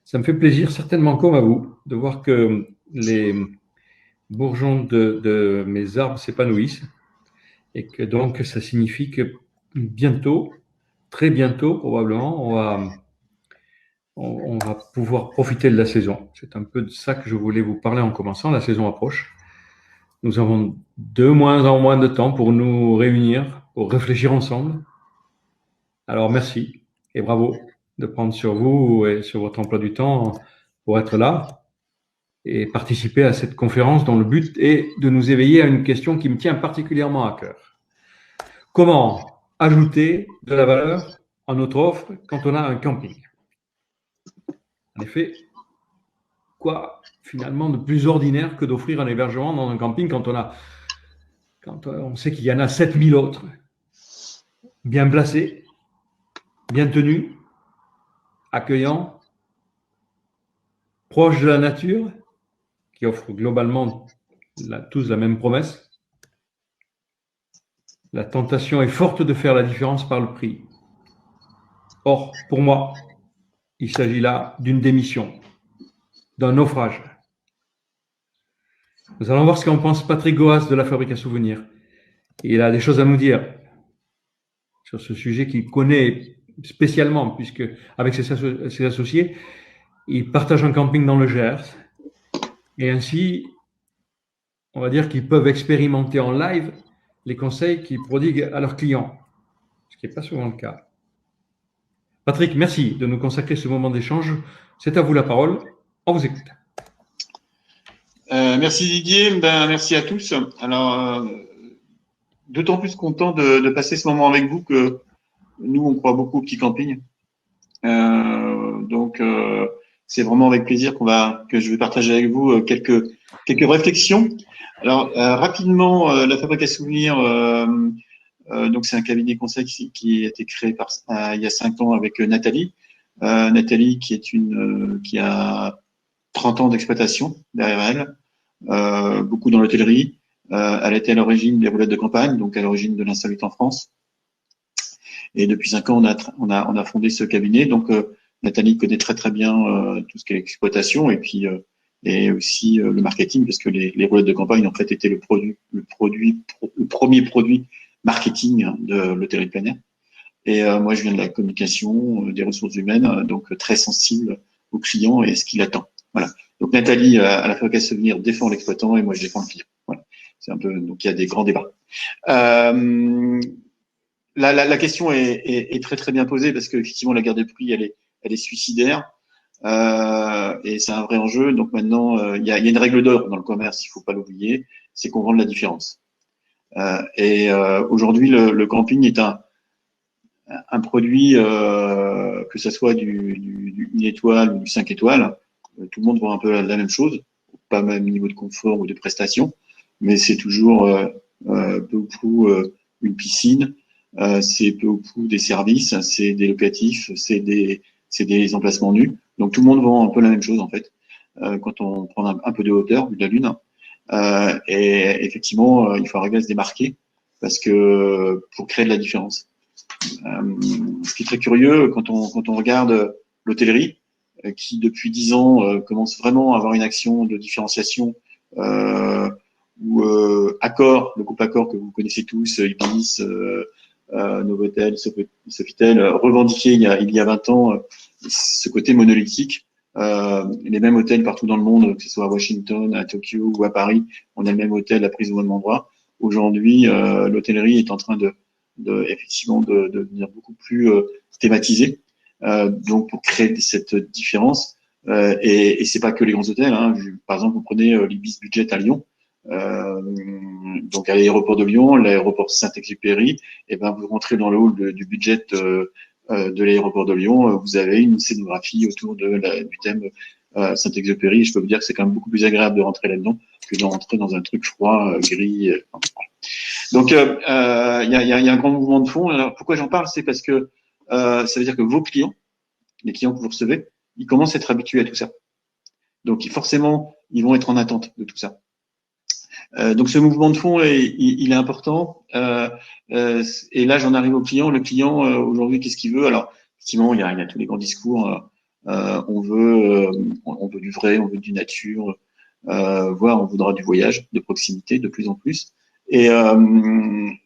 Ça me fait plaisir, certainement comme à vous, de voir que les bourgeons de mes arbres s'épanouissent et que donc ça signifie que bientôt, très bientôt probablement, on va pouvoir profiter de la saison. C'est un peu de ça que je voulais vous parler en commençant. La saison approche. Nous avons de moins en moins de temps pour nous réunir, pour réfléchir ensemble. Alors merci et bravo de prendre sur vous et sur votre emploi du temps pour être là et participer à cette conférence dont le but est de nous éveiller à une question qui me tient particulièrement à cœur. Comment ajouter de la valeur à notre offre quand on a un camping? En effet, quoi finalement de plus ordinaire que d'offrir un hébergement dans un camping quand on sait qu'il y en a 7000 autres, bien placés, bien tenus, accueillants, proches de la nature, qui offrent globalement tous la même promesse. La tentation est forte de faire la différence par le prix. Or, pour moi, il s'agit là d'une démission, d'un naufrage. Nous allons voir ce qu'en pense Patrick Goas de la Fabrique à Souvenirs. Il a des choses à nous dire sur ce sujet qu'il connaît spécialement, puisque avec ses associés, il partage un camping dans le Gers. Et ainsi, on va dire qu'ils peuvent expérimenter en live les conseils qu'ils prodiguent à leurs clients, ce qui n'est pas souvent le cas. Patrick, merci de nous consacrer ce moment d'échange. C'est à vous la parole. On vous écoute. Merci Didier, merci à tous. Alors, d'autant plus content de passer ce moment avec vous que nous, on croit beaucoup au petit camping. Donc, c'est vraiment avec plaisir que je vais partager avec vous quelques réflexions. Alors, rapidement, la Fabrique à Souvenirs, donc c'est un cabinet conseil qui a été créé il y a 5 ans avec Nathalie. Nathalie qui a 30 ans d'exploitation derrière elle, beaucoup dans l'hôtellerie. Elle était à l'origine des roulettes de campagne, donc à l'origine de l'Insolite en France. Et depuis 5 ans, on a fondé ce cabinet. Donc, Nathalie connaît très très bien tout ce qui est l'exploitation et aussi le marketing, parce que les roulettes de campagne en fait étaient le premier produit marketing de l'hôtellerie plein air. Et moi, je viens de la communication, des ressources humaines, donc très sensible au client et ce qu'il attend. Voilà. Donc Nathalie, à la Fabrique à Souvenirs, défend l'exploitant et moi, je défends le client. Voilà. C'est un peu, donc il y a des grands débats. La question est très très bien posée parce qu'effectivement la guerre des prix elle est suicidaire et c'est un vrai enjeu. Donc maintenant il y a une règle d'or dans le commerce, il faut pas l'oublier, c'est qu'on vend de la différence. Aujourd'hui le camping est un produit que ça soit du 1 étoile ou du 5 étoiles, tout le monde voit un peu la même chose, pas même niveau de confort ou de prestation, mais c'est toujours peu ou prou une piscine. C'est peu ou prou des services, c'est des locatifs, c'est des emplacements nus. Donc tout le monde vend un peu la même chose en fait. Quand on prend un peu de hauteur, de la lune. Et effectivement, il faut arriver à se démarquer parce que pour créer de la différence. Ce qui est très curieux quand on regarde l'hôtellerie, qui depuis 10 ans commence vraiment à avoir une action de différenciation. Où Accor, le groupe Accor que vous connaissez tous, Ibis, Novotel, Sofitel, revendiquait il y a 20 ans ce côté monolithique. Les mêmes hôtels partout dans le monde, que ce soit à Washington, à Tokyo ou à Paris, on a le même hôtel à prise au même endroit. Aujourd'hui, l'hôtellerie est en train effectivement de devenir beaucoup plus thématisée. Donc pour créer cette différence. Et c'est pas que les grands hôtels. Hein. Par exemple, vous prenez l'Ibis Budget à Lyon. Donc à l'aéroport de Lyon, l'aéroport Saint-Exupéry, et ben vous rentrez dans le hall du budget de l'aéroport de Lyon, vous avez une scénographie autour du thème Saint-Exupéry. Je peux vous dire que c'est quand même beaucoup plus agréable de rentrer là-dedans que de rentrer dans un truc froid, gris. Donc il y a un grand mouvement de fond. Alors pourquoi j'en parle, c'est parce que ça veut dire que vos clients, les clients que vous recevez, ils commencent à être habitués à tout ça. Donc forcément, ils vont être en attente de tout ça. Donc ce mouvement de fond, il est important. Et là, j'en arrive au client. Le client, aujourd'hui, qu'est-ce qu'il veut? Alors, effectivement, il y a tous les grands discours. On veut du vrai, on veut du nature, voire on voudra du voyage de proximité de plus en plus. Et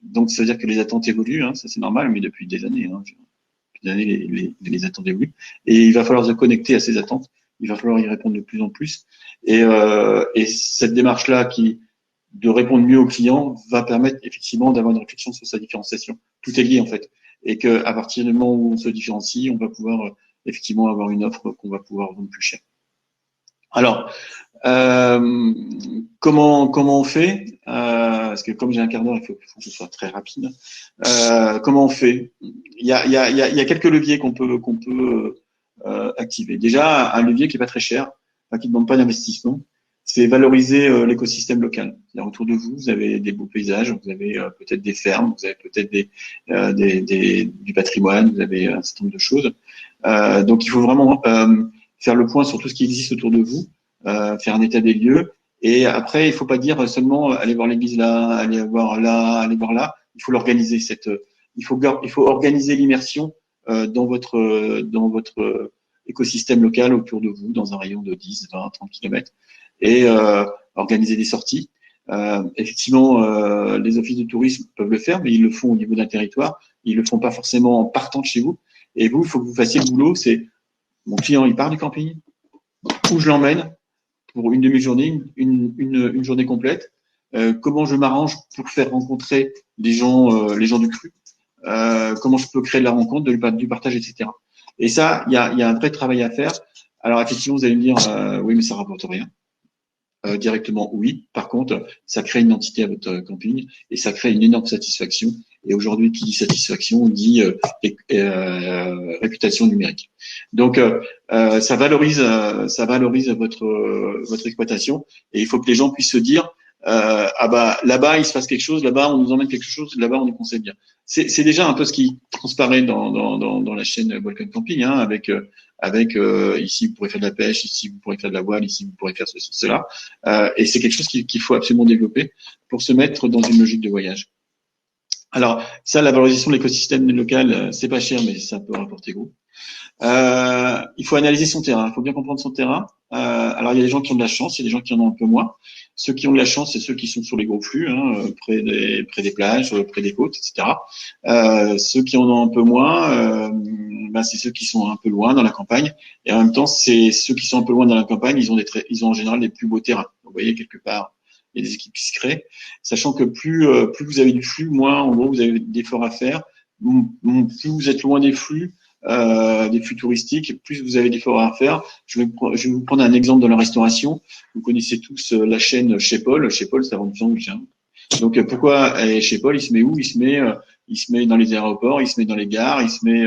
donc, ça veut dire que les attentes évoluent, hein, ça c'est normal, mais depuis des années, hein, depuis des années les attentes évoluent. Et il va falloir se connecter à ces attentes. Il va falloir y répondre de plus en plus. Et cette démarche-là de répondre mieux aux clients va permettre effectivement d'avoir une réflexion sur sa différenciation. Tout est lié en fait. Et qu'à partir du moment où on se différencie, on va pouvoir effectivement avoir une offre qu'on va pouvoir vendre plus cher. Alors, comment on fait parce que comme j'ai un quart d'heure, il faut que ce soit très rapide. Comment on fait? Il y a quelques leviers qu'on peut activer. Déjà, un levier qui est pas très cher, qui ne demande pas d'investissement, c'est valoriser l'écosystème local. C'est-à-dire, autour de vous, vous avez des beaux paysages, vous avez peut-être des fermes, vous avez peut-être du patrimoine, vous avez un certain nombre de choses. Donc, il faut vraiment faire le point sur tout ce qui existe autour de vous, faire un état des lieux. Et après, il faut pas dire seulement aller voir l'église là, aller voir là, aller voir là. Il faut l'organiser. Il faut organiser l'immersion dans votre écosystème local autour de vous, dans un rayon de 10, 20, 30 km, et organiser des sorties. Effectivement, les offices de tourisme peuvent le faire, mais ils le font au niveau d'un territoire. Ils le font pas forcément en partant de chez vous. Et vous, il faut que vous fassiez le boulot. C'est mon client, il part du camping, où je l'emmène pour une demi-journée, une journée complète. Comment je m'arrange pour faire rencontrer les gens du cru. Comment je peux créer de la rencontre, du partage, etc. Et ça, il y a un vrai travail à faire. Alors effectivement, vous allez me dire, oui, mais ça rapporte rien. Directement, oui. Par contre, ça crée une identité à votre camping et ça crée une énorme satisfaction. Et aujourd'hui, qui dit satisfaction dit réputation numérique. Donc, ça valorise votre exploitation et il faut que les gens puissent se dire ah bah là-bas il se passe quelque chose, là-bas on nous emmène quelque chose, là-bas on nous conseille bien. C'est déjà un peu ce qui transparaît dans la chaîne Welcome Camping, hein, avec ici vous pourrez faire de la pêche, ici vous pourrez faire de la voile, ici vous pourrez faire ceci, cela. Et c'est quelque chose qu'il faut absolument développer pour se mettre dans une logique de voyage. Alors ça, la valorisation de l'écosystème local, c'est pas cher, mais ça peut rapporter gros. Il faut analyser son terrain. Il faut bien comprendre son terrain. Alors, il y a des gens qui ont de la chance, il y a des gens qui en ont un peu moins. Ceux qui ont de la chance, c'est ceux qui sont sur les gros flux, hein, près des plages, près des côtes, etc. Ceux qui en ont un peu moins, c'est ceux qui sont un peu loin dans la campagne. Et en même temps, c'est ceux qui sont un peu loin dans la campagne, ils ont en général les plus beaux terrains. Vous voyez, quelque part, il y a des équipes qui se créent, sachant que plus vous avez du flux, moins, en gros, vous avez d'efforts à faire. Plus vous êtes loin des flux touristiques, plus vous avez d'efforts à faire. Je vais vous prendre un exemple dans la restauration. Vous connaissez tous la chaîne Chez Paul. Chez Paul, ça vend du sandwich. Hein. Donc pourquoi Chez Paul, il se met où? Il se met dans les aéroports, il se met dans les gares, il se met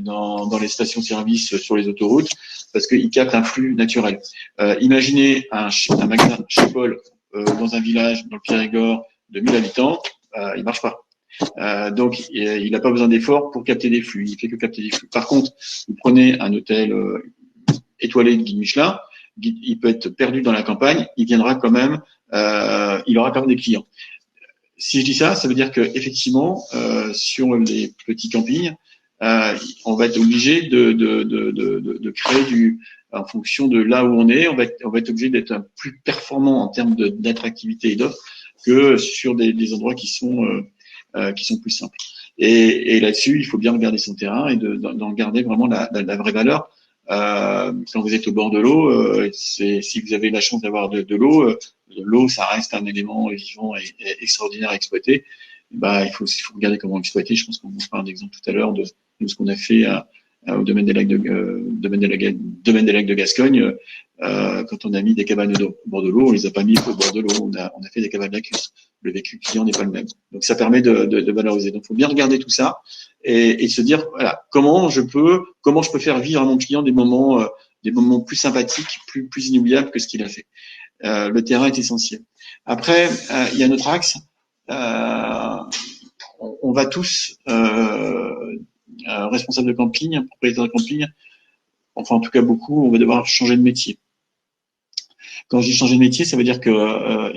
dans les stations-service sur les autoroutes, parce qu'il capte un flux naturel. Imaginez un magasin Chez Paul dans un village dans le Périgord de 1000 habitants, il marche pas. Donc, il n'a pas besoin d'efforts pour capter des flux. Il fait que capter des flux. Par contre, vous prenez un hôtel étoilé de guide Michelin, il peut être perdu dans la campagne, il viendra quand même, il aura quand même des clients. Si je dis ça, ça veut dire que effectivement, sur les petits campings, on va être obligé de créer en fonction de là où on est, on va être obligé d'être plus performant en termes d'attractivité et d'offre que sur des endroits qui sont plus simples. Et là-dessus, il faut bien regarder son terrain et d'en garder vraiment la vraie valeur. Quand vous êtes au bord de l'eau, si vous avez la chance d'avoir de l'eau, l'eau, ça reste un élément vivant et extraordinaire à exploiter. Il faut regarder comment exploiter. Je pense qu'on vous fera un exemple tout à l'heure de ce qu'on a fait au domaine des lacs de Gascogne. Quand on a mis des cabanes au bord de l'eau, on les a pas mis au bord de l'eau. On a fait des cabanes lacustres. Le vécu client n'est pas le même. Donc ça permet de valoriser. Donc il faut bien regarder tout ça et se dire voilà comment je peux faire vivre à mon client des moments plus sympathiques, plus inoubliables que ce qu'il a fait. Le terrain est essentiel. Après, il y a un autre axe. On va tous responsables de camping, propriétaires de camping, enfin en tout cas beaucoup, on va devoir changer de métier. Quand je dis changer de métier, ça veut dire que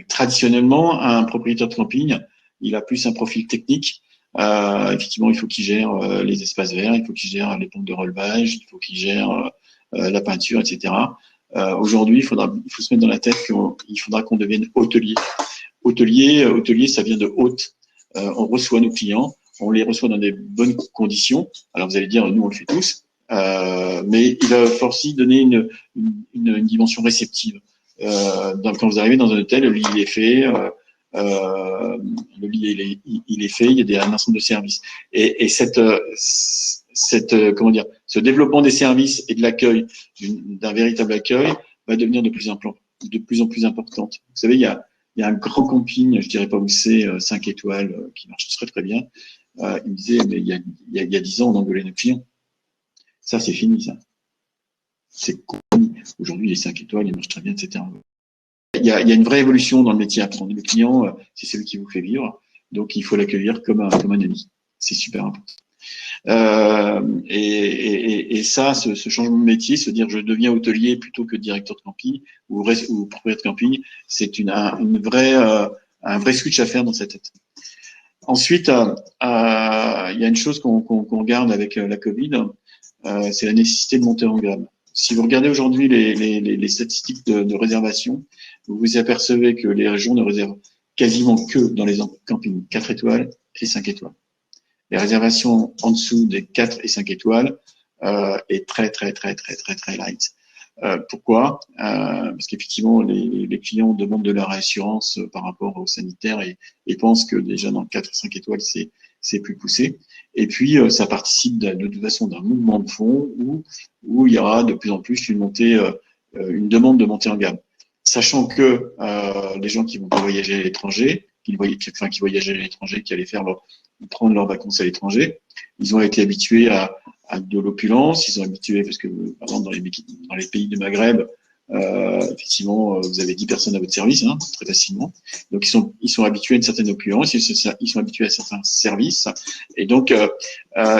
traditionnellement, un propriétaire de camping, il a plus un profil technique. Effectivement, il faut qu'il gère les espaces verts, il faut qu'il gère les pompes de relevage, il faut qu'il gère la peinture, etc. Aujourd'hui, il faut se mettre dans la tête qu'il faudra qu'on devienne hôtelier. Hôtelier, ça vient de hôte. On reçoit nos clients, on les reçoit dans des bonnes conditions. Alors vous allez dire, nous on le fait tous, mais il va aussi donner une dimension réceptive. Quand vous arrivez dans un hôtel, le lit il est fait, il est fait, il y a un ensemble de services. Et comment dire, ce développement des services et de l'accueil, d'un véritable accueil, va devenir de plus en plus importante. Vous savez, il y a un grand camping, je dirais pas où c'est, 5 étoiles, qui marche très très bien. Il me disait, mais il y a 10 ans, on engueulait nos clients. Ça, c'est fini, ça. C'est fini. Aujourd'hui, les 5 étoiles, ils marchent très bien, etc. Il y a une vraie évolution dans le métier à prendre. Le client, c'est celui qui vous fait vivre. Donc, il faut l'accueillir comme un ami. C'est super important. Et ça, ce changement de métier, se dire je deviens hôtelier plutôt que directeur de camping ou propriétaire de camping, c'est un vrai switch à faire dans sa tête. Ensuite, il y a une chose qu'on regarde avec la Covid, c'est la nécessité de monter en gamme. Si vous regardez aujourd'hui les statistiques de réservation, vous vous apercevez que les régions ne réservent quasiment que dans les campings 4 étoiles et 5 étoiles. Les réservations en dessous des 4 et 5 étoiles est très light. Pourquoi Parce qu'effectivement, les clients demandent de la réassurance par rapport au sanitaire et pensent que déjà dans 4 et 5 étoiles, c'est plus poussé. Et puis, ça participe de toute façon d'un mouvement de fond où il y aura de plus en plus une demande de montée en gamme. Sachant que les gens qui vont voyager à l'étranger, qui voyageaient à l'étranger, qui allaient prendre leurs vacances à l'étranger, ils ont été habitués à de l'opulence, ils sont habitués, parce que par exemple dans les pays du Maghreb, effectivement, vous avez 10 personnes à votre service, très facilement. Donc ils sont habitués à une certaine opulence, ils sont habitués à certains services, et donc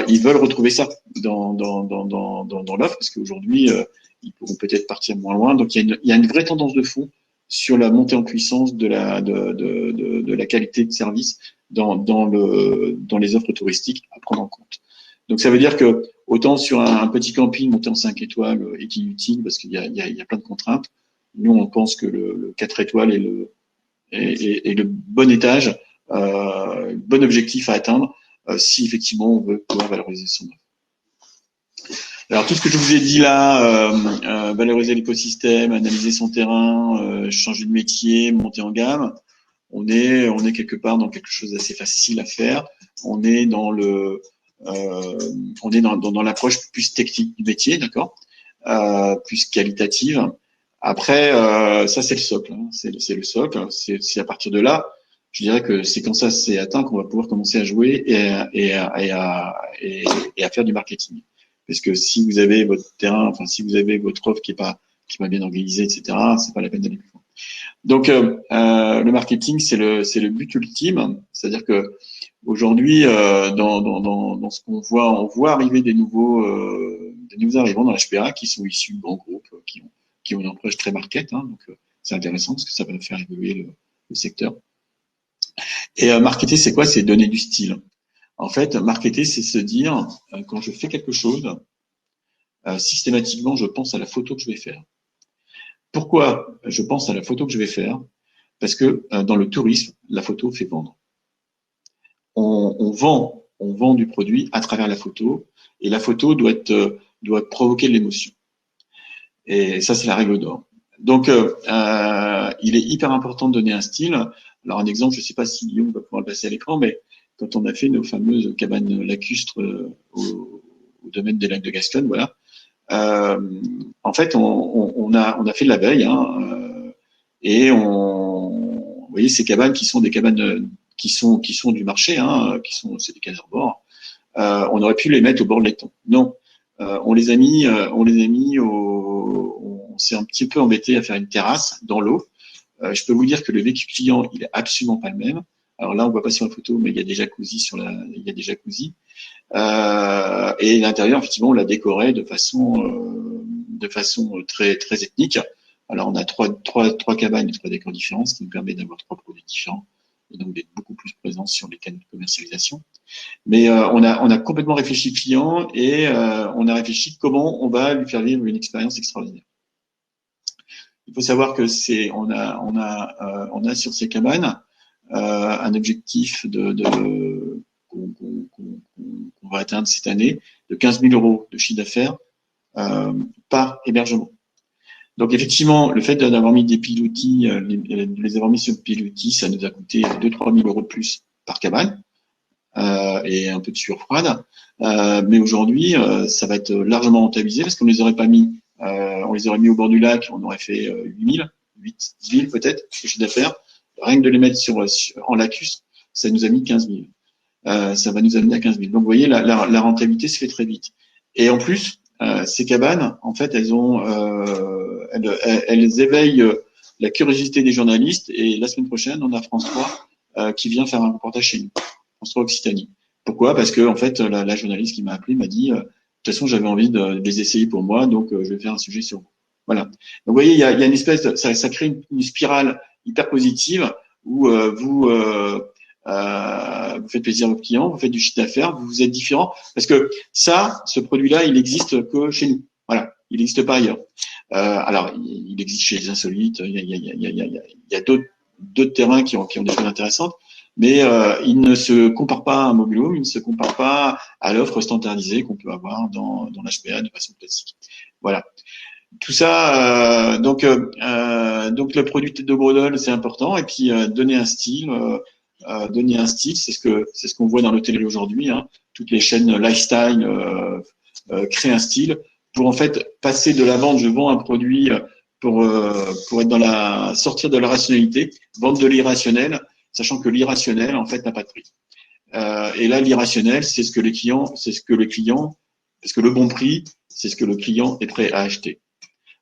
ils veulent retrouver ça dans l'offre, parce qu'aujourd'hui ils pourront peut-être partir moins loin. Donc il y a une vraie tendance de fond sur la montée en puissance de la qualité de service dans les offres touristiques à prendre en compte. Donc ça veut dire que autant sur un petit camping monté en 5 étoiles est inutile parce qu'il y a plein de contraintes. Nous on pense que le 4 étoiles est le bon étage, bon objectif à atteindre si effectivement on veut pouvoir valoriser son offre. Alors tout ce que je vous ai dit là, valoriser l'écosystème, analyser son terrain, changer de métier, monter en gamme, on est quelque part dans quelque chose d'assez facile à faire. On est dans l'approche plus technique du métier, d'accord, plus qualitative. Après, ça c'est le socle, c'est le socle. C'est à partir de là, je dirais que c'est quand ça s'est atteint qu'on va pouvoir commencer à jouer et à faire du marketing. Parce que si vous avez votre terrain, si vous avez votre offre qui est pas bien organisée, etc., c'est pas la peine d'aller plus loin. Donc, le marketing, c'est le but ultime. C'est-à-dire que aujourd'hui, dans ce qu'on voit, on voit arriver des nouveaux arrivants dans l'HPA qui sont issus de grands groupes, qui ont une approche très market. Donc, c'est intéressant parce que ça va faire évoluer le secteur. Et marketer, c'est quoi? C'est donner du style. En fait, marketer, c'est se dire, quand je fais quelque chose, systématiquement, je pense à la photo que je vais faire. Pourquoi je pense à la photo que je vais faire? Parce que dans le tourisme, la photo fait vendre. On vend du produit à travers la photo, et la photo doit provoquer de l'émotion. Et ça, c'est la règle d'or. Donc, il est hyper important de donner un style. Alors, un exemple, je ne sais pas si Guillaume va pouvoir le passer à l'écran, mais quand on a fait nos fameuses cabanes lacustres au domaine des lacs de Gascogne, voilà. En fait, on a fait de la veille, et vous voyez ces cabanes qui sont des cabanes qui sont du marché, c'est des cases-bord. On aurait pu les mettre au bord de l'étang. Non, on les a mis, on s'est un petit peu embêté à faire une terrasse dans l'eau. Je peux vous dire que le vécu client, il est absolument pas le même. Alors là, on voit pas sur la photo, mais il y a des jacuzzis et l'intérieur, effectivement, on l'a décoré de façon très très ethnique Alors, on a trois cabanes et 3 décors différents, ce qui nous permet d'avoir 3 produits différents et donc d'être beaucoup plus présents sur les canaux de commercialisation. Mais on a complètement réfléchi le client et on a réfléchi comment on va lui faire vivre une expérience extraordinaire. Il faut savoir que on a sur ces cabanes un objectif qu'on va atteindre cette année de 15 000 euros de chiffre d'affaires par hébergement. Donc effectivement, le fait d'avoir mis des pilotis, les avoir mis sur le pilotis, ça nous a coûté 2-3 000 euros de plus par cabane et un peu de sueur froide. Mais aujourd'hui, ça va être largement rentabilisé parce qu'on les aurait pas mis, on les aurait mis au bord du lac, on aurait fait 8 000 peut-être de chiffre d'affaires. Rien que de les mettre en lacus, ça nous a mis 15 000. Ça va nous amener à 15 000. Donc vous voyez, la rentabilité se fait très vite. Et en plus, ces cabanes, en fait, elles éveillent la curiosité des journalistes. Et la semaine prochaine, on a France 3 qui vient faire un reportage chez nous, France 3 Occitanie. Pourquoi? Parce que en fait, la journaliste qui m'a appelé m'a dit, de toute façon, j'avais envie de les essayer pour moi, donc je vais faire un sujet sur vous. Voilà. Donc vous voyez, il y a une espèce de, ça crée une spirale hyper positive où vous faites plaisir à vos clients, vous faites du chiffre d'affaires, vous êtes différent, parce que ce produit-là, il existe que chez nous. Voilà, il n'existe pas ailleurs. Alors, il existe chez les insolites, il y a d'autres terrains qui ont des choses intéressantes, mais il ne se compare pas à un mobile home, il ne se compare pas à l'offre standardisée qu'on peut avoir dans l'HPA de façon classique. Voilà. Tout ça, donc le produit tête de Bredouille, c'est important, et puis donner un style, c'est ce qu'on voit dans l'hôtellerie aujourd'hui. Hein. Toutes les chaînes lifestyle créent un style pour en fait passer de la vente. Je vends un produit pour être sortir de la rationalité, vendre de l'irrationnel, sachant que l'irrationnel en fait n'a pas de prix. Et là, l'irrationnel, parce que le bon prix, c'est ce que le client est prêt à acheter.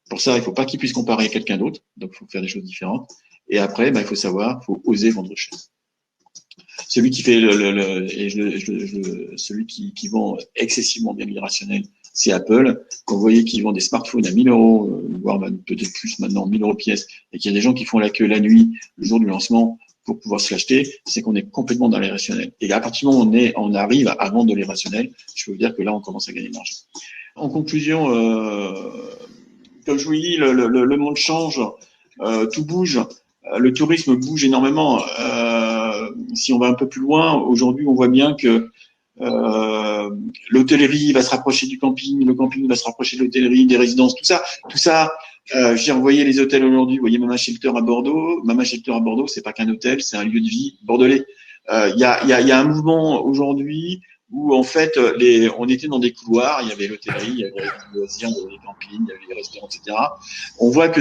Pour ça, il faut pas qu'il puisse comparer à quelqu'un d'autre, donc il faut faire des choses différentes. Et après, il faut faut oser vendre cher. Celui qui fait celui qui vend excessivement bien l'irrationnel, c'est Apple. Quand vous voyez qu'ils vendent des smartphones à 1 000 euros, voire peut-être plus maintenant, 1 000 euros pièce, et qu'il y a des gens qui font la queue la nuit, le jour du lancement, pour pouvoir se l'acheter, c'est qu'on est complètement dans l'irrationnel. Et à partir du moment où on arrive à vendre de l'irrationnel, je peux vous dire que là, on commence à gagner de l'argent. En conclusion, comme je vous dis, le monde change, tout bouge, le tourisme bouge énormément. Si on va un peu plus loin, aujourd'hui, on voit bien que l'hôtellerie va se rapprocher du camping, le camping va se rapprocher de l'hôtellerie, des résidences, tout ça. J'ai envoyé les hôtels aujourd'hui. Vous voyez Mama Shelter à Bordeaux. Mama Shelter à Bordeaux, c'est pas qu'un hôtel, c'est un lieu de vie bordelais. Il y a un mouvement aujourd'hui où en fait on était dans des couloirs, il y avait l'hôtellerie, il y avait les loisirs, il y avait les campings, il y avait les restaurants, etc. On voit que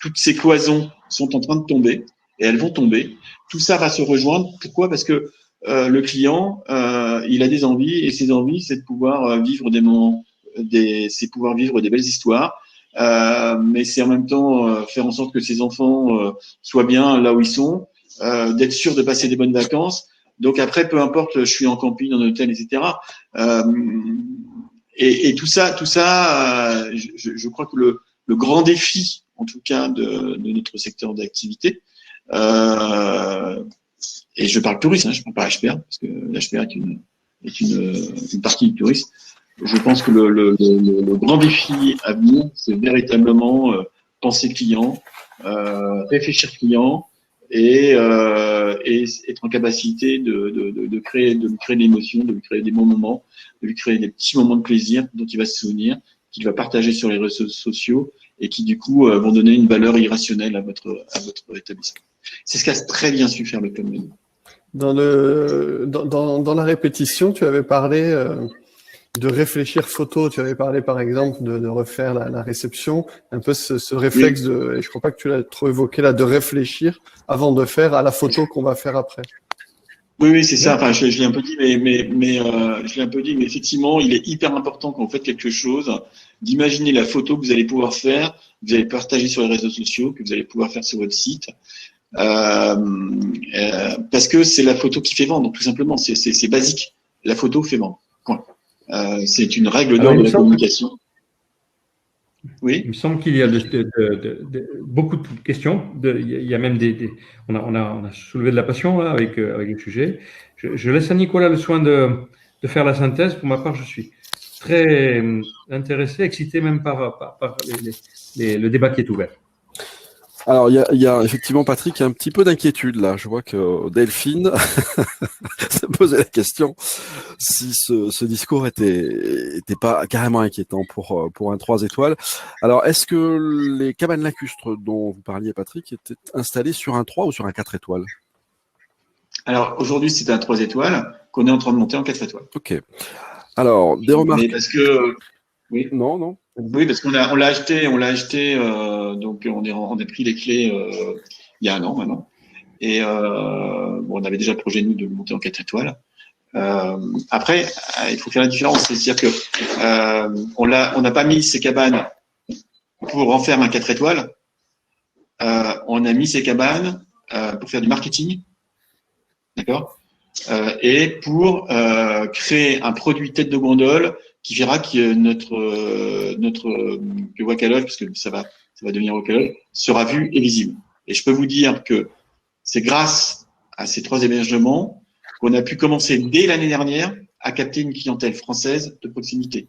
toutes ces cloisons sont en train de tomber et elles vont tomber. Tout ça va se rejoindre. Pourquoi? Parce que le client, il a des envies et ses envies, c'est de pouvoir vivre des moments, c'est pouvoir vivre des belles histoires. Mais c'est en même temps faire en sorte que ses enfants soient bien là où ils sont, d'être sûr de passer des bonnes vacances. Donc après, peu importe, je suis en camping, en hôtel, etc. Et tout ça, je crois que le grand défi, en tout cas, de notre secteur d'activité, et je parle tourisme, je ne parle pas HPA, parce que l'HPA est une partie du tourisme. Je pense que le grand défi à venir, c'est véritablement penser client, réfléchir client et être en capacité de créer de l'émotion, de lui créer des bons moments, de lui créer des petits moments de plaisir dont il va se souvenir, qu'il va partager sur les réseaux sociaux et qui du coup vont donner une valeur irrationnelle à votre établissement. C'est ce qu'a très bien su faire le Club Med. Dans la répétition, tu avais parlé de réfléchir photo. Tu avais parlé, par exemple, de refaire la réception. Un peu ce réflexe et je crois pas que tu l'as trop évoqué là, de réfléchir avant de faire à la photo qu'on va faire après. Oui, c'est ça. Enfin, je l'ai un peu dit, mais effectivement, il est hyper important quand vous faites quelque chose, d'imaginer la photo que vous allez pouvoir faire, que vous allez partager sur les réseaux sociaux, que vous allez pouvoir faire sur votre site. Parce que c'est la photo qui fait vendre, tout simplement. C'est basique. La photo fait vendre. Point. C'est une règle d'or de la communication. Oui. Il me semble qu'il y a beaucoup de questions. Il y a même on a soulevé de la passion là, avec le sujet. Je laisse à Nicolas le soin de faire la synthèse. Pour ma part, je suis très intéressé, excité même par le débat qui est ouvert. Alors, il y a effectivement, Patrick, un petit peu d'inquiétude là. Je vois que Delphine se posait la question si ce discours était pas carrément inquiétant pour un 3 étoiles. Alors, est-ce que les cabanes lacustres dont vous parliez, Patrick, étaient installées sur un 3 ou sur un 4 étoiles? Alors, aujourd'hui, c'est un 3 étoiles qu'on est en train de monter en 4 étoiles. Ok. Alors, des remarques. Mais parce que, oui. Non, non. Oui, parce qu'on l'a acheté, donc on a pris les clés il y a un an maintenant. Et bon, on avait déjà le projet nous de le monter en 4 étoiles. Après, il faut faire la différence, c'est-à-dire que on n'a pas mis ces cabanes pour en faire un 4 étoiles. On a mis ces cabanes pour faire du marketing, d'accord, et pour créer un produit tête de gondole qui fera que que Wakaloge, parce que ça va devenir Wakaloge, sera vu et visible. Et je peux vous dire que c'est grâce à ces 3 hébergements qu'on a pu commencer dès l'année dernière à capter une clientèle française de proximité.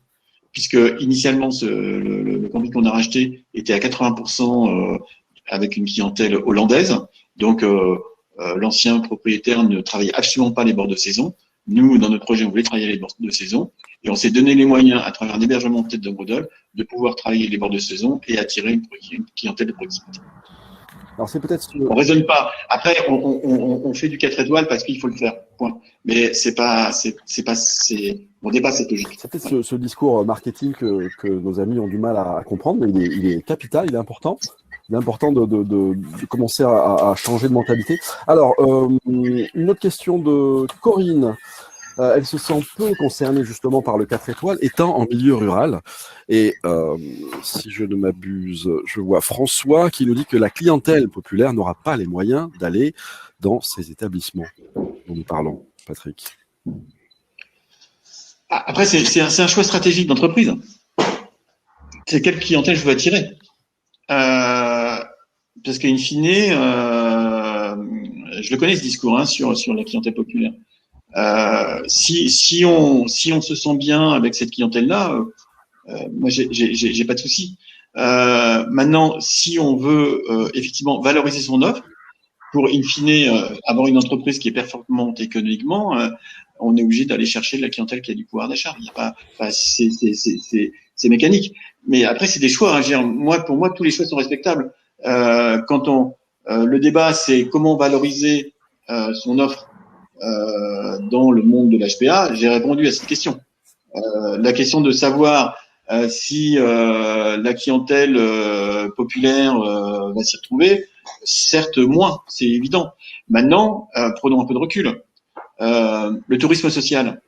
Puisque initialement, le camping qu'on a racheté était à 80% avec une clientèle hollandaise. Donc, l'ancien propriétaire ne travaillait absolument pas les bords de saison. Nous, dans notre projet, on voulait travailler les bords de saison. Et on s'est donné les moyens, à travers un hébergement de tête de gondole, de pouvoir travailler les bords de saison et attirer une clientèle de proximité. Alors, c'est peut-être. On raisonne pas. Après, on fait du 4 étoiles parce qu'il faut le faire. Point. Mais on dépasse cette logique. C'est peut-être ce discours marketing que nos amis ont du mal à comprendre, mais il est capital, il est important. Il est important de commencer à changer de mentalité. Alors, une autre question de Corinne. Elle se sent peu concernée justement par le 4 étoiles, étant en milieu rural. Et si je ne m'abuse, je vois François qui nous dit que la clientèle populaire n'aura pas les moyens d'aller dans ces établissements dont nous parlons, Patrick. Après, c'est un choix stratégique d'entreprise. C'est quelle clientèle je veux attirer. Parce qu'in fine, je le connais ce discours sur la clientèle populaire. Si on se sent bien avec cette clientèle-là, moi j'ai pas de souci. Maintenant, si on veut effectivement valoriser son offre pour in fine avoir une entreprise qui est performante économiquement, on est obligé d'aller chercher la clientèle qui a du pouvoir d'achat. Il y a pas, c'est mécanique. Mais après, c'est des choix. Pour moi, tous les choix sont respectables. Le débat, c'est comment valoriser son offre dans le monde de l'HPA, j'ai répondu à cette question. La question de savoir si la clientèle populaire va s'y retrouver, certes moins, c'est évident. Maintenant, prenons un peu de recul. Le tourisme social.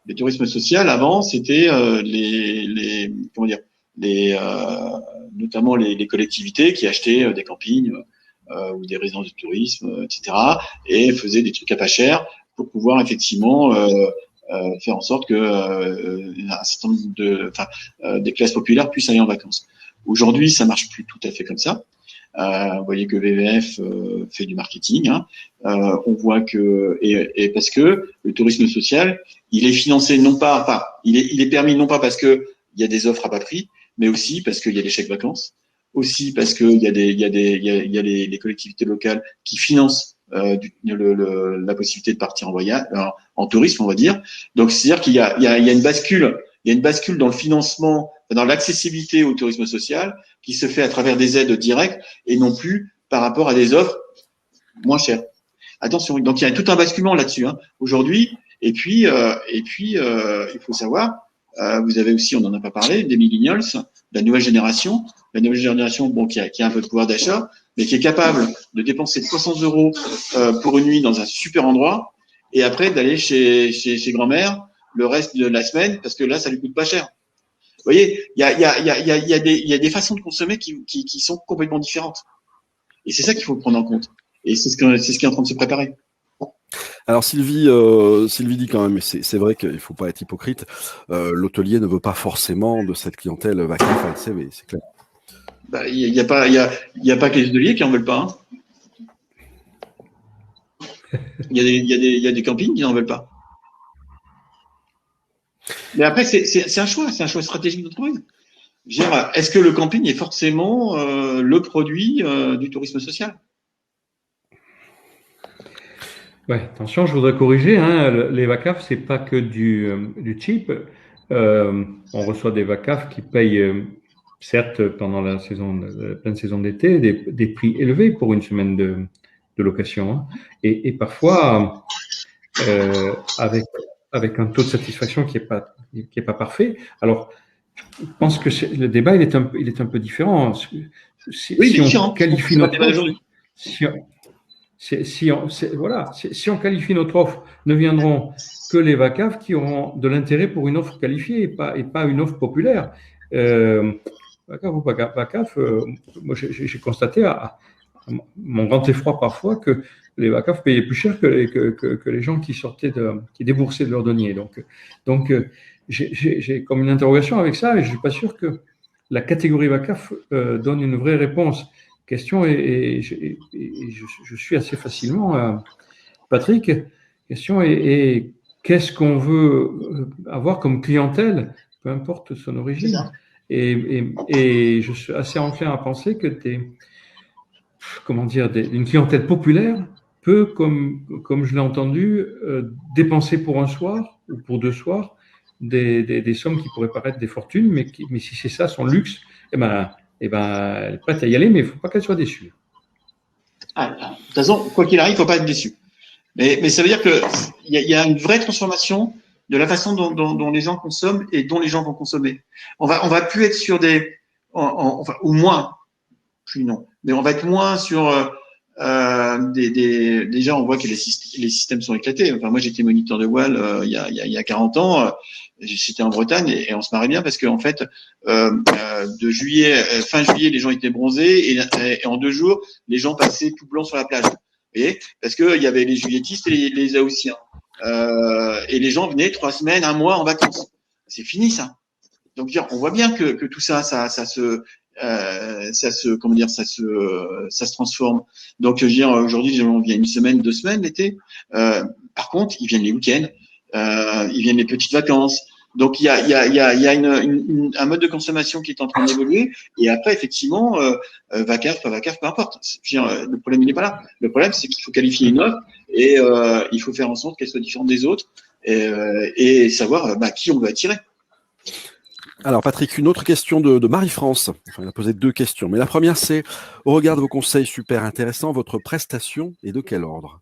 Le tourisme social, avant, c'était notamment les collectivités qui achetaient des campings ou des résidences de tourisme, etc., et faisaient des trucs à pas cher pour pouvoir effectivement faire en sorte que un certain nombre des classes populaires puissent aller en vacances. Aujourd'hui, ça marche plus tout à fait comme ça. Vous voyez que VVF fait du marketing. On voit que et parce que le tourisme social, il est financé il est permis non pas parce que il y a des offres à bas prix, mais aussi parce qu'il y a des chèques vacances, aussi parce qu'il y a les collectivités locales qui financent la possibilité de partir en voyage, en tourisme, on va dire. Donc c'est-à-dire qu'il y a une bascule. Il y a une bascule dans le financement, dans l'accessibilité au tourisme social qui se fait à travers des aides directes et non plus par rapport à des offres moins chères. Attention, donc il y a tout un basculement là-dessus aujourd'hui. Et puis il faut savoir, vous avez aussi, on n'en a pas parlé, des millennials, la nouvelle génération, qui a un peu de pouvoir d'achat, mais qui est capable de dépenser 300 € pour une nuit dans un super endroit et après d'aller chez grand-mère le reste de la semaine parce que là, ça lui coûte pas cher. Vous voyez, il y a des façons de consommer qui sont complètement différentes. Et c'est ça qu'il faut prendre en compte. Et c'est ce qui est en train de se préparer. Alors Sylvie dit quand même, mais c'est vrai qu'il faut pas être hypocrite, l'hôtelier ne veut pas forcément de cette clientèle VACAF à LCV, c'est clair. Bah, il y a pas que les hôteliers qui en veulent pas. Hein. Il y a des campings qui n'en veulent pas. Mais après, c'est un choix stratégique d'entreprise. Est-ce que le camping est forcément le produit du tourisme social? Ouais, attention, je voudrais corriger, hein, les VACAF, c'est pas que du cheap. On reçoit des VACAF qui payent, certes, pendant la pleine saison d'été, des prix élevés pour une semaine de location, hein, et parfois avec un taux de satisfaction qui est pas parfait. Alors, je pense que le débat il est un peu différent. Si on qualifie notre offre, si on qualifie notre offre, ne viendront que les VACAF qui auront de l'intérêt pour une offre qualifiée et pas une offre populaire. VACAF ou pas VACAF, moi j'ai constaté à mon grand effroi parfois que les VACAF payaient plus cher que les gens qui déboursaient de leur denier. Donc j'ai comme une interrogation avec ça et je suis pas sûr que la catégorie VACAF donne une vraie réponse. Question et je suis assez facilement Patrick. Question et qu'est-ce qu'on veut avoir comme clientèle, peu importe son origine. Et je suis assez enclin à penser que une clientèle populaire peut, comme je l'ai entendu, dépenser pour un soir ou pour 2 soirs des sommes qui pourraient paraître des fortunes, mais si c'est ça son luxe, elle est prête à y aller, mais il ne faut pas qu'elle soit déçue. De toute façon, quoi qu'il arrive, il ne faut pas être déçu. Mais ça veut dire qu'il y a une vraie transformation de la façon dont les gens consomment et dont les gens vont consommer. On va plus être sur ou moins, plus non, mais on va être moins sur déjà on voit que les systèmes sont éclatés. Enfin, moi j'étais moniteur de voile il y a 40 ans, j'étais en Bretagne et on se marrait bien parce que en fait de fin juillet les gens étaient bronzés et en 2 jours les gens passaient tout blancs sur la plage. Vous voyez, parce que il y avait les juilletistes et les haussiens et les gens venaient 3 semaines, 1 mois en vacances. C'est fini ça. Donc on voit bien que tout ça se transforme. Donc je veux dire aujourd'hui on vient 1 semaine, 2 semaines l'été. Par contre ils viennent les week-ends, ils viennent les petites vacances. Donc il y a un mode de consommation qui est en train d'évoluer. Et après effectivement VACAF, pas VACAF, peu importe. Je veux dire, le problème il n'est pas là. Le problème c'est qu'il faut qualifier une offre et il faut faire en sorte qu'elle soit différente des autres et savoir qui on veut attirer. Alors Patrick, une autre question de Marie-France. Enfin, elle a posé 2 questions. Mais la première, c'est, au regard de vos conseils super intéressants, votre prestation est de quel ordre?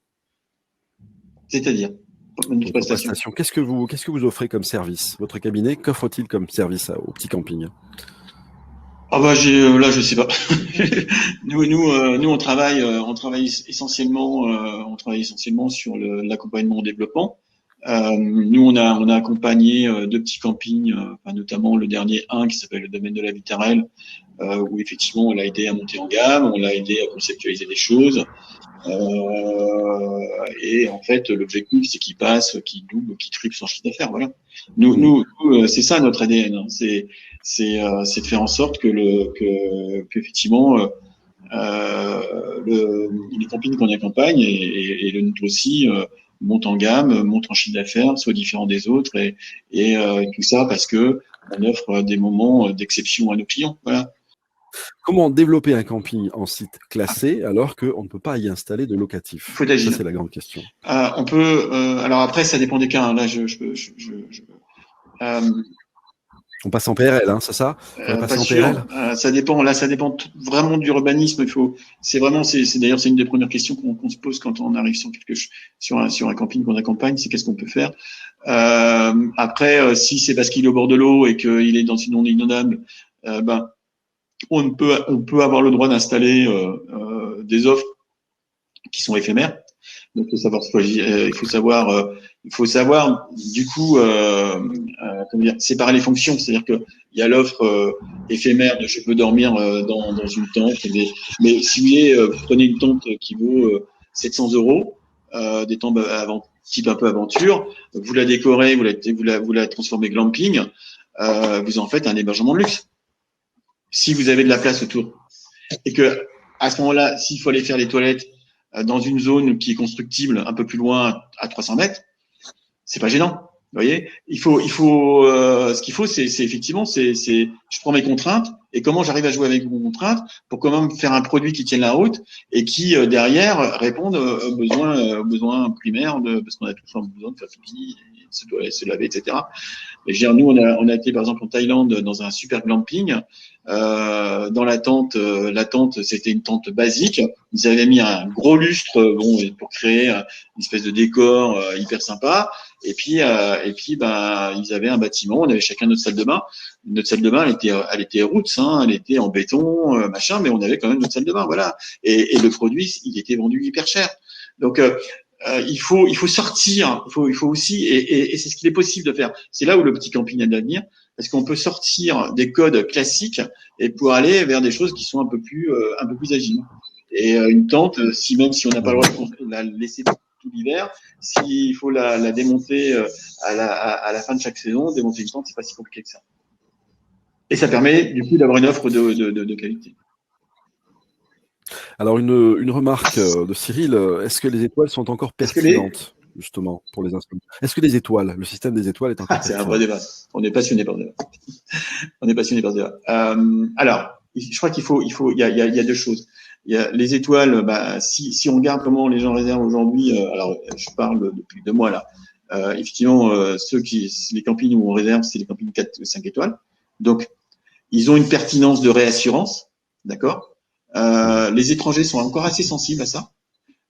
C'est-à-dire votre prestation. Qu'est-ce que vous offrez comme service? Votre cabinet, qu'offre-t-il comme service au petit camping? Là je sais pas. nous on travaille essentiellement sur l'accompagnement au développement. Nous, on a accompagné 2 petits campings, notamment le dernier qui s'appelle le domaine de la Vitarelle, où effectivement on l'a aidé à monter en gamme, on l'a aidé à conceptualiser des choses. Et en fait, l'objectif, c'est qu'il passe, qu'il double, qu'il triple son chiffre d'affaires. Voilà. Nous, c'est ça notre ADN. Hein. C'est de faire en sorte qu'effectivement les campings qu'on accompagne et le nôtre aussi monte en gamme, monte en chiffre d'affaires, soit différent des autres et tout ça parce que on offre des moments d'exception à nos clients. Voilà. Comment développer un camping en site classé alors qu'on ne peut pas y installer de locatif? Il faut agir. Ça, c'est la grande question. On peut. Alors après, ça dépend des cas. Hein. Là, on passe en PRL, hein, c'est ça? Pas sûr. Ça dépend. Là, ça dépend vraiment du urbanisme. C'est d'ailleurs c'est une des premières questions qu'on se pose quand on arrive sur un camping qu'on accompagne. C'est qu'est-ce qu'on peut faire. Après, si c'est parce qu'il est au bord de l'eau et qu'il est dans une zone inondable, on peut avoir le droit d'installer des offres qui sont éphémères. Donc il faut savoir du coup séparer les fonctions, c'est-à-dire que il y a l'offre éphémère de je peux dormir dans une tente, mais si vous voulez, vous prenez une tente qui vaut 700 €, des tentes type un peu aventure, vous la décorez, vous la transformez glamping, vous en faites un hébergement de luxe. Si vous avez de la place autour. Et que, à ce moment-là, s'il faut aller faire les toilettes dans une zone qui est constructible un peu plus loin à 300 mètres, c'est pas gênant. Vous voyez, ce qu'il faut, c'est effectivement, je prends mes contraintes et comment j'arrive à jouer avec mes contraintes pour quand même faire un produit qui tienne la route et qui derrière réponde aux besoins primaires parce qu'on a tous besoin de faire pipi, se laver, etc. Et nous, on a été par exemple en Thaïlande dans un super glamping. Dans la tente, c'était une tente basique. Ils avaient mis un gros lustre, pour créer une espèce de décor hyper sympa. Et puis, ils avaient un bâtiment. On avait chacun notre salle de bain. Notre salle de bain, elle était roots, hein, elle était en béton, machin, mais on avait quand même notre salle de bain, voilà. Et le produit, il était vendu hyper cher. Donc il faut sortir, il faut aussi, et c'est ce qu'il est possible de faire. C'est là où le petit camping a de l'avenir, parce qu'on peut sortir des codes classiques et pour aller vers des choses qui sont un peu plus agiles. Et une tente, même si on n'a pas le droit de la laisser tout l'hiver, s'il faut la démonter à la fin de chaque saison, démonter une tente, c'est pas si compliqué que ça. Et ça permet du coup d'avoir une offre de qualité. Alors, une remarque de Cyril, est-ce que les étoiles sont encore pertinentes, justement, pour les instruments? Est-ce que le système des étoiles est encore pertinent? C'est un vrai débat. On est passionné par ce débat. Alors, je crois il y a deux choses. Il y a les étoiles, si on regarde comment les gens réservent aujourd'hui, alors je parle depuis 2 mois là, effectivement, les campings où on réserve, c'est les campings 4 ou 5 étoiles. Donc, ils ont une pertinence de réassurance, d'accord? Les étrangers sont encore assez sensibles à ça.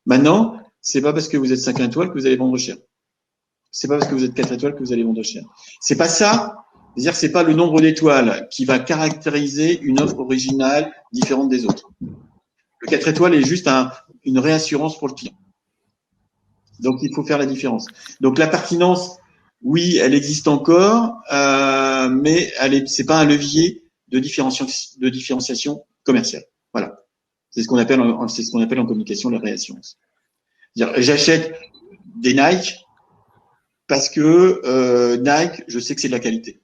Maintenant, c'est pas parce que vous êtes 5 étoiles que vous allez vendre cher. C'est pas parce que vous êtes 4 étoiles que vous allez vendre cher. C'est pas ça. C'est-à-dire, c'est pas le nombre d'étoiles qui va caractériser une offre originale différente des autres. Le 4 étoiles est juste une réassurance pour le client. Donc, il faut faire la différence. Donc, la pertinence, oui, elle existe encore, mais c'est pas un levier de différenciation commerciale. Voilà. C'est ce qu'on appelle en communication la réassurance. C'est-à-dire, j'achète des Nike parce que Nike, je sais que c'est de la qualité.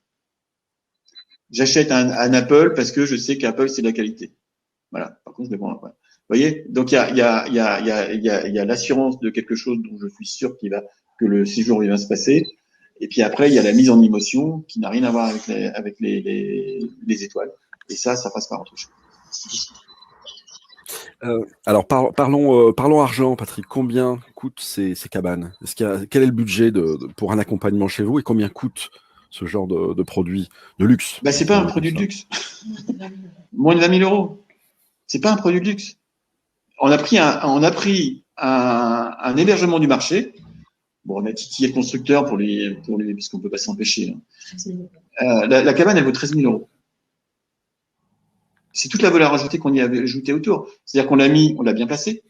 J'achète un Apple parce que je sais qu'Apple c'est de la qualité. Voilà. Par contre, je dépends. Voilà. Vous voyez, donc il y a l'assurance de quelque chose dont je suis sûr que le séjour il va se passer. Et puis après, il y a la mise en émotion qui n'a rien à voir avec les étoiles. Et ça passe par autre chose. Alors parlons argent, Patrick. Combien coûtent ces cabanes? Quel est le budget pour un accompagnement chez vous et combien coûte ce genre de produit de luxe? C'est pas un produit de luxe. Moins de 20 000 euros. C'est pas un produit de luxe. On a pris un hébergement du marché. Bon, on a titillé le constructeur pour lui, puisqu'on peut pas s'empêcher. La cabane, elle vaut 13 000 euros. C'est toute la valeur ajoutée qu'on y a ajoutée autour. C'est-à-dire qu'on l'a bien placé.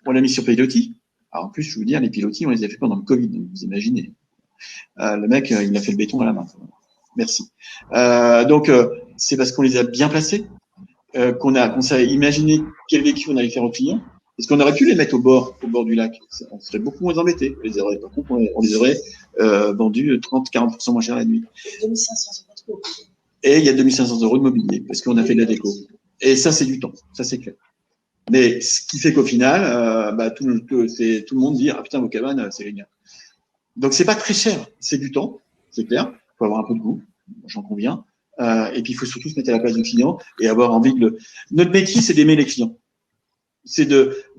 On l'a mis sur pilotis. Alors, en plus, je veux dire, les pilotis, on les a fait pendant le Covid, donc vous imaginez. Le mec, il a fait le béton à la main. Merci. Donc, c'est parce qu'on les a bien placés, qu'on s'est imaginé quel vécu on allait faire aux clients. Parce qu'on aurait pu les mettre au bord du lac. On serait beaucoup moins embêtés. Par contre, on les aurait vendus 30-40% moins cher la nuit. 2500 €. Et il y a 2500 € de mobilier, parce qu'on a fait de la déco. Et ça, c'est du temps. Ça, c'est clair. Mais ce qui fait qu'au final, tout le monde dit, ah putain, vos cabanes, c'est génial. Donc, c'est pas très cher. C'est du temps. C'est clair. Il faut avoir un peu de goût. J'en conviens. Et puis, il faut surtout se mettre à la place du client et avoir envie Notre métier, c'est d'aimer les clients.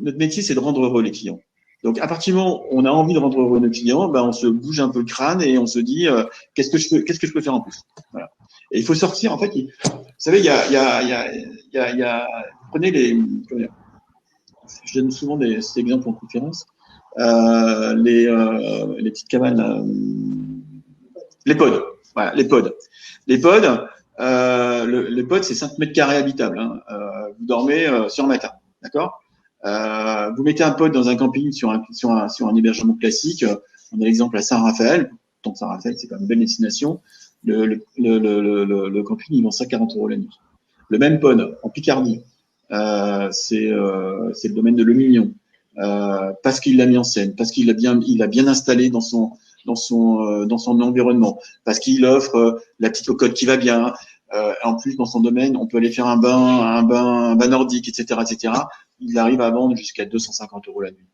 Notre métier, c'est de rendre heureux les clients. Donc, à partir du moment où on a envie de rendre heureux nos clients, on se bouge un peu le crâne et on se dit, qu'est-ce que je peux faire en plus? Voilà. Et il faut sortir, en fait, vous savez, prenez je donne souvent cet exemple en conférence, les petites cabanes, les pods. Voilà, les pods. Les pods, c'est 5 mètres carrés habitables. Vous dormez sur un matin. D'accord? Vous mettez un pod dans un camping sur un hébergement classique. On a l'exemple à Saint-Raphaël. Donc Saint-Raphaël, c'est quand même une belle destination. Le camping, il vend ça 40 € la nuit. Le même pod en Picardie, c'est le domaine de Le Mignon. parce qu'il l'a mis en scène, parce qu'il il a bien installé dans son environnement, parce qu'il offre la petite cocotte qui va bien. En plus, dans son domaine, on peut aller faire un bain nordique, etc., etc. Il arrive à vendre jusqu'à 250 € la nuit.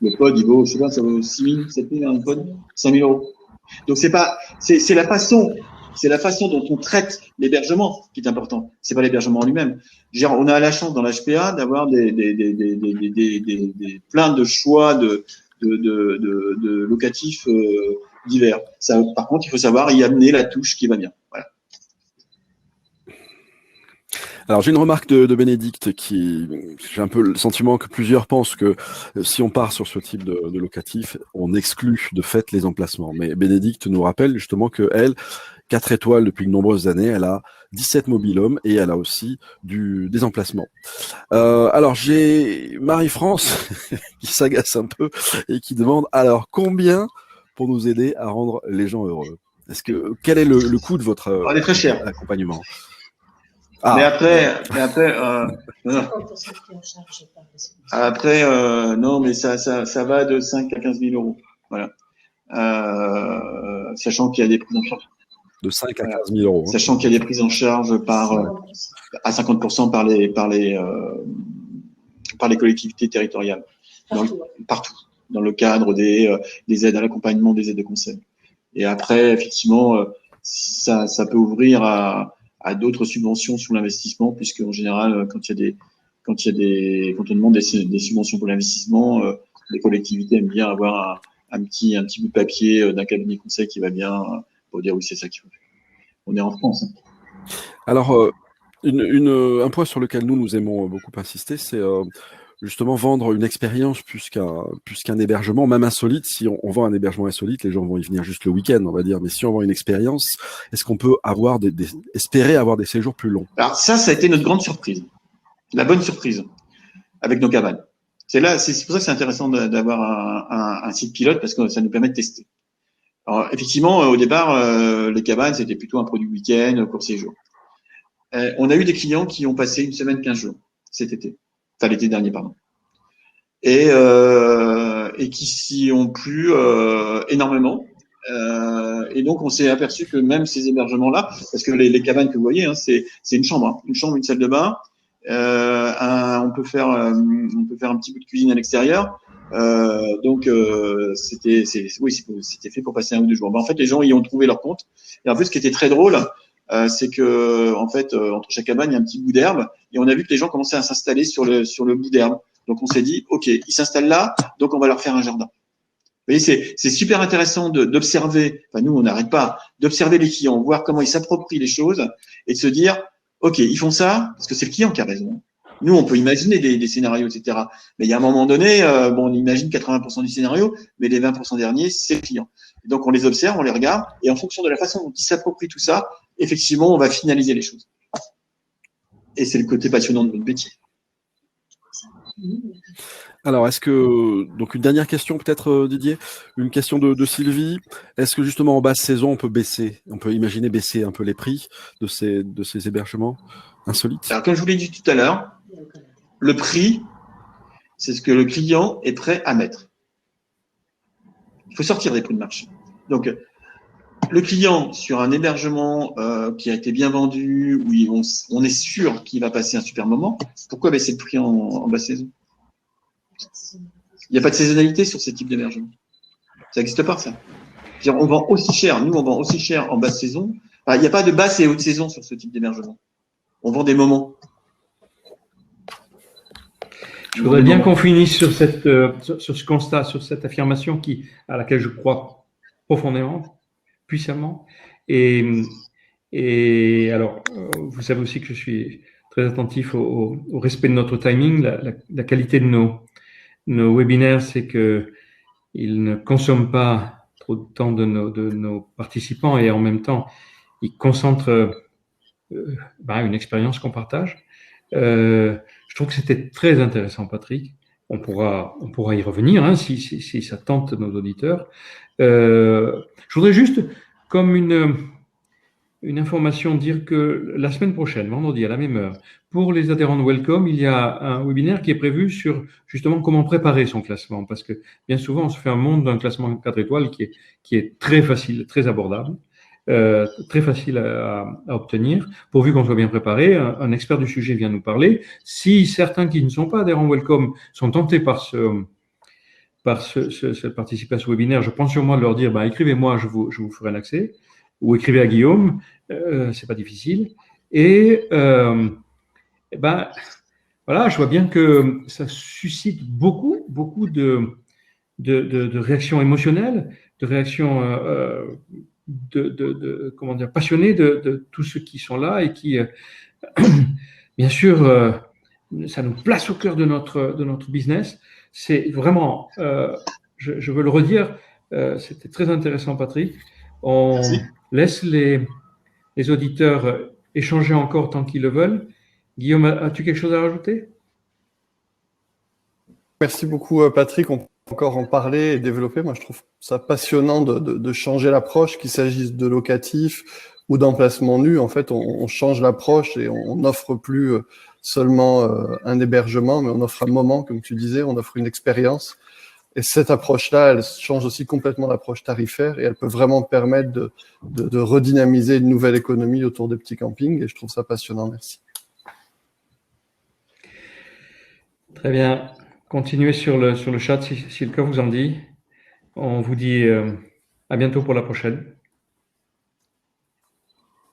Le pod, il vaut, je sais pas, ça vaut 6 000, 7 000, un pod, 5 000 €. Donc c'est la façon dont on traite l'hébergement qui est important. C'est pas l'hébergement en lui-même. On a la chance dans l'HPA d'avoir plein de choix de locatifs divers. Ça, par contre, il faut savoir y amener la touche qui va bien. Voilà. Alors j'ai une remarque de Bénédicte j'ai un peu le sentiment que plusieurs pensent que si on part sur ce type de locatif, on exclut de fait les emplacements. Mais Bénédicte nous rappelle justement que elle, 4 étoiles depuis de nombreuses années, elle a 17 mobil-homes et elle a aussi des emplacements. Alors j'ai Marie-France qui s'agace un peu et qui demande alors combien pour nous aider à rendre les gens heureux. Quel est le coût de votre On est très cher. accompagnement? Mais après, non, mais ça va de 5 à 15 000 €. Voilà. Sachant qu'il y a des prises en charge. De 5 à 15 000 €. Hein. Sachant qu'il y a des prises en charge à 50% par les collectivités territoriales. Partout. Dans le cadre des aides à l'accompagnement, des aides de conseil. Et après, effectivement, ça peut ouvrir à d'autres subventions sur l'investissement, puisque en général, quand on demande des subventions pour l'investissement, les collectivités aiment bien avoir un petit bout de papier d'un cabinet conseil qui va bien pour dire oui, c'est ça qu'il faut faire. On est en France. Hein. Alors, un point sur lequel nous aimons beaucoup insister, c'est justement vendre une expérience plus qu'un hébergement, même insolite. Si on vend un hébergement insolite, les gens vont y venir juste le week-end, on va dire. Mais si on vend une expérience, est-ce qu'on peut espérer avoir des séjours plus longs? Alors ça a été notre grande surprise, la bonne surprise avec nos cabanes. C'est pour ça que c'est intéressant d'avoir un site pilote parce que ça nous permet de tester. Alors effectivement, au départ, les cabanes c'était plutôt un produit week-end, court séjour. On a eu des clients qui ont passé une semaine, 15 jours cet été. Enfin, l'été dernier, pardon. Et qui s'y ont plu énormément. Et donc, on s'est aperçu que même ces hébergements-là, parce que les cabanes que vous voyez, hein, c'est une chambre, hein, une salle de bain. On peut faire un petit bout de cuisine à l'extérieur. Donc, c'était fait pour passer 1 ou 2 jours. Ben, en fait, les gens y ont trouvé leur compte. Et en fait, ce qui était très drôle, c'est que en fait entre chaque cabane il y a un petit bout d'herbe et on a vu que les gens commençaient à s'installer sur le bout d'herbe. Donc on s'est dit ok, ils s'installent là, donc on va leur faire un jardin. Vous voyez, c'est super intéressant d'observer. Enfin nous on n'arrête pas d'observer les clients, voir comment ils s'approprient les choses et de se dire ok, ils font ça parce que c'est le client qui a raison. Nous on peut imaginer des scénarios etc. Mais il y a un moment donné, on imagine 80% du scénario, mais les 20% derniers c'est le client. Et donc on les observe, on les regarde et en fonction de la façon dont ils s'approprient tout ça, effectivement, on va finaliser les choses. Et c'est le côté passionnant de notre métier. Alors, donc une dernière question peut-être Didier, une question de Sylvie. Est-ce que justement en basse saison, on peut imaginer baisser un peu les prix de ces hébergements insolites? Alors, comme je vous l'ai dit tout à l'heure, le prix, c'est ce que le client est prêt à mettre. Il faut sortir des prix de marché. Donc, le client sur un hébergement qui a été bien vendu, où on est sûr qu'il va passer un super moment, pourquoi baisser le prix en basse saison? Il n'y a pas de saisonnalité sur ce type d'hébergement. Ça n'existe pas, ça. C'est-à-dire, on vend aussi cher, nous on vend aussi cher en basse saison. Enfin, il n'y a pas de basse et haute saison sur ce type d'hébergement. On vend des moments. Je voudrais bien qu'on finisse sur ce constat, sur cette affirmation à laquelle je crois profondément, puissamment. Et alors, vous savez aussi que je suis très attentif au respect de notre timing, la qualité de nos webinaires, c'est que ils ne consomment pas trop de temps de nos participants et en même temps, ils concentrent une expérience qu'on partage. Je trouve que c'était très intéressant, Patrick. On pourra y revenir hein, si ça tente nos auditeurs. Je voudrais juste, comme une information, dire que la semaine prochaine, vendredi à la même heure, pour les adhérents de Welcome, il y a un webinaire qui est prévu sur justement comment préparer son classement. Parce que bien souvent, on se fait un monde d'un classement 4 étoiles qui est très facile, très abordable, très facile à obtenir, pourvu qu'on soit bien préparé. Un expert du sujet vient nous parler. Si certains qui ne sont pas adhérents Welcome sont tentés par cette participation à ce webinaire, je prends sur moi de leur dire, écrivez-moi, je vous ferai l'accès, ou écrivez à Guillaume, c'est pas difficile. Et voilà, je vois bien que ça suscite beaucoup de réactions émotionnelles, de réactions comment dire, passionnées de tous ceux qui sont là et qui, bien sûr, ça nous place au cœur de notre business. C'est vraiment, je veux le redire, c'était très intéressant, Patrick. On Merci. laisse les auditeurs échanger encore tant qu'ils le veulent. Guillaume, as-tu quelque chose à rajouter? Merci beaucoup, Patrick. On peut encore en parler et développer. Moi, je trouve ça passionnant de changer l'approche, qu'il s'agisse de locatif ou d'emplacement nu. En fait, on change l'approche et on n'offre plus seulement un hébergement, mais on offre un moment, comme tu disais, on offre une expérience. Et cette approche-là, elle change aussi complètement l'approche tarifaire et elle peut vraiment permettre de redynamiser une nouvelle économie autour des petits campings. Et je trouve ça passionnant. Merci. Très bien. Continuez sur le chat si le cœur vous en dit. On vous dit à bientôt pour la prochaine.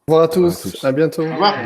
Au revoir à tous. À bientôt. Au revoir.